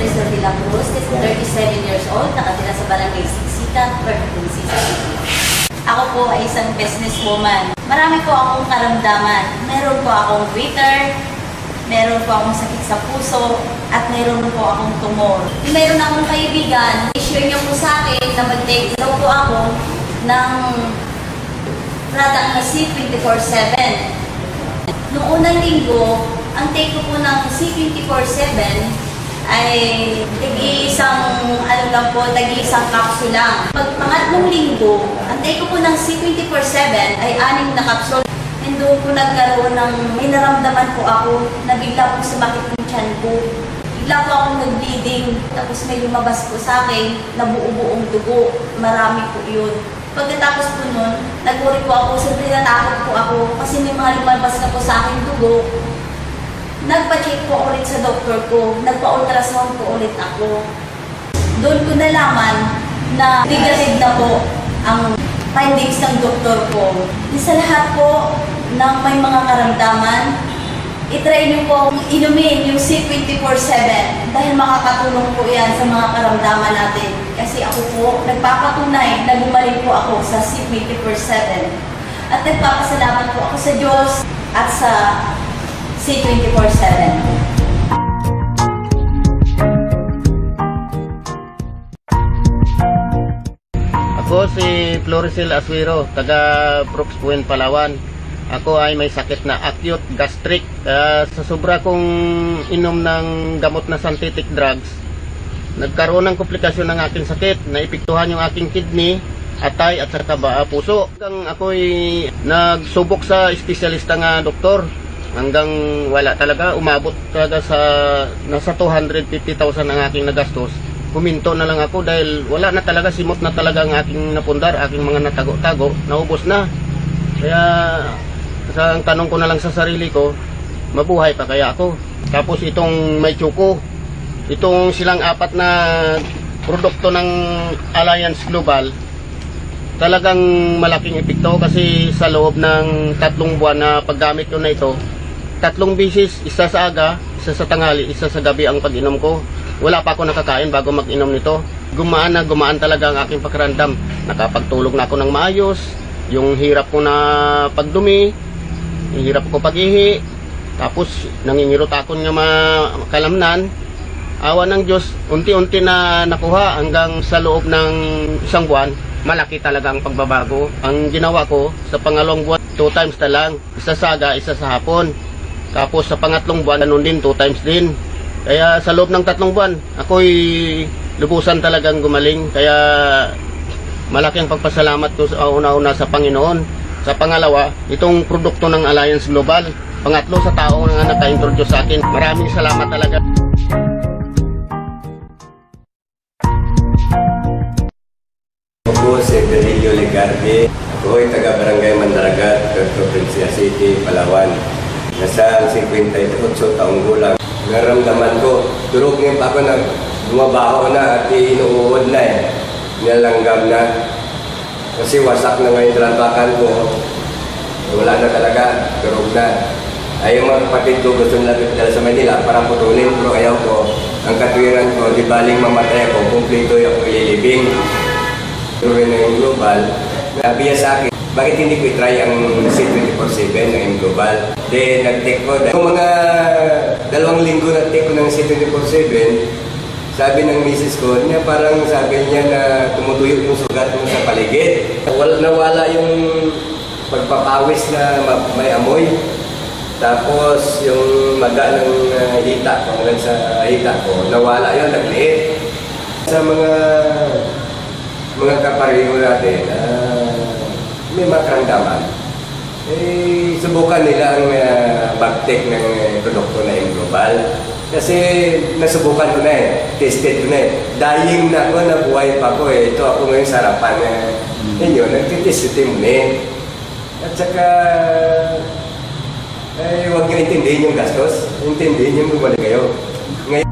Rizal de la Cruz, 37 years old, nakatira sa Barangay Siksikan, Veracruz City. Ako po ay isang businesswoman. Marami po akong karamdaman. Meron po akong bitter, meron po akong sakit sa puso, at meron po akong tumor. Meron akong kaibigan, i-share niyo po sa akin na mag-take daw po ako ng product na C24/7. Noong unang linggo, ang take ko po ng C24/7 ay tag-iisang capsule lang. Pag pangatlong linggo, ang take ko po ng C24/7 ay 6 na capsule. And doon po nagkaroon ng, may naramdaman po ako na bigla po sumakit yung tiyan ko. Bigla po akong nag-bleeding, tapos may lumabas po sa akin na buo-buong dugo. Marami po yun. Pagkatapos po nun, nag-worry po ako, siyempre natakot po ako kasi may mga lumabas na po sa akin dugo. Nagpa-check po ulit sa doktor ko, nagpa-ultrasound po ulit ako. Doon ko nalaman na negative na po ang findings ng doktor ko. Sa lahat po ng may mga karamdaman, itry niyo po inumin yung C24/7 dahil makakatulong po yan sa mga karamdaman natin. Kasi ako po, nagpapatunay na gumaling po ako sa C24/7. At nagpapasalamat po ako sa Diyos at sa C24/7. Ako si Floricel Aswiro, taga Brooks Point, Palawan. Ako ay may sakit na acute gastric. Sa sobra kong inom ng gamot na synthetic drugs, nagkaroon ng komplikasyon ng aking sakit. Naipiktuhan yung aking kidney, atay at saka puso. Ako'y nagsubok sa espesyalista nga doktor. Hanggang wala talaga, umabot talaga sa nasa 250,000 ang aking nagastos. Huminto na lang ako dahil wala na talaga, simot na talaga ang aking napundar, aking mga natago-tago, naubos na. Kaya ang tanong ko na lang sa sarili ko, mabuhay pa kaya ako? Tapos itong may tsuko, itong silang 4 na produkto ng Alliance Global, talagang malaking epekto kasi sa loob ng 3 buwan na paggamit ko na ito, 3 bisis, isa sa aga, isa sa tanghali, isa sa gabi ang pag-inom ko. Wala pa ako nakakain bago mag-inom nito. Gumaan na gumaan talaga ang aking pakiramdam. Nakapagtulog na ako ng maayos. Yung hirap ko na pagdumi, yung hirap ko pag-ihi. Tapos nangingirot ako ng makalamnan. Awa ng Diyos, unti-unti na nakuha hanggang sa loob ng 1 buwan. Malaki talaga ang pagbabago. Ang ginawa ko sa pangalawang buwan, 2 times na lang. Isa sa aga, isa sa hapon. Tapos sa pangatlong buwan, ganun din, 2 times din. Kaya sa loob ng 3 buwan, ako'y lubusan talagang gumaling. Kaya malaki ang pagpasalamat ko sa una-una sa Panginoon. Sa pangalawa, itong produkto ng Alliance Global. Pangatlo, sa tao na naka-introduce sa akin. Maraming salamat talaga. Ako si Benilio Legarde. Ako ay taga-Barangay Mandaragat, Provincia City, Palawan. Nasa 58 taong gulang. Naramdaman ko, durog ngayon pa ako na bumabaho na at inuuod na eh. Nilanggam na. Kasi wasak na ngayon talampakan ko. Wala na talaga, durog na. Ay yung mga kapatid ko gusto nila dala sa Manila para putulin, pero ayaw ko. Ang katwiran ko, di baling mamatay ako, kumplito yung ililibing. Tuloy na yung global. Nabiya sa akin, bakit hindi ko i-try ang C24/7 ng global? Then nag-take ko. Yung mga 2 linggo nag-take ko ng C24/7, sabi ng misis ko, niya parang sabi niya na tumutuyo yung sugat mo sa paligid. Nawala yung pagpapawis na may amoy. Tapos yung maga ng hita ko, hanggang sa hita ko, nawala yun, nagliit. Sa mga kapareho natin, may makaramdaman. Subukan nila ang mag-take ng produkto na yung global. Kasi nasubukan ko na eh, tested ko na eh. Dying na ako, nabuhay pa ko eh. Ito ako ngayon sa harapan ninyo, nagtitest mo na eh. At saka, huwag nyo intindihin yung gastos, intindihin yung bumalik kayo. Ngayon,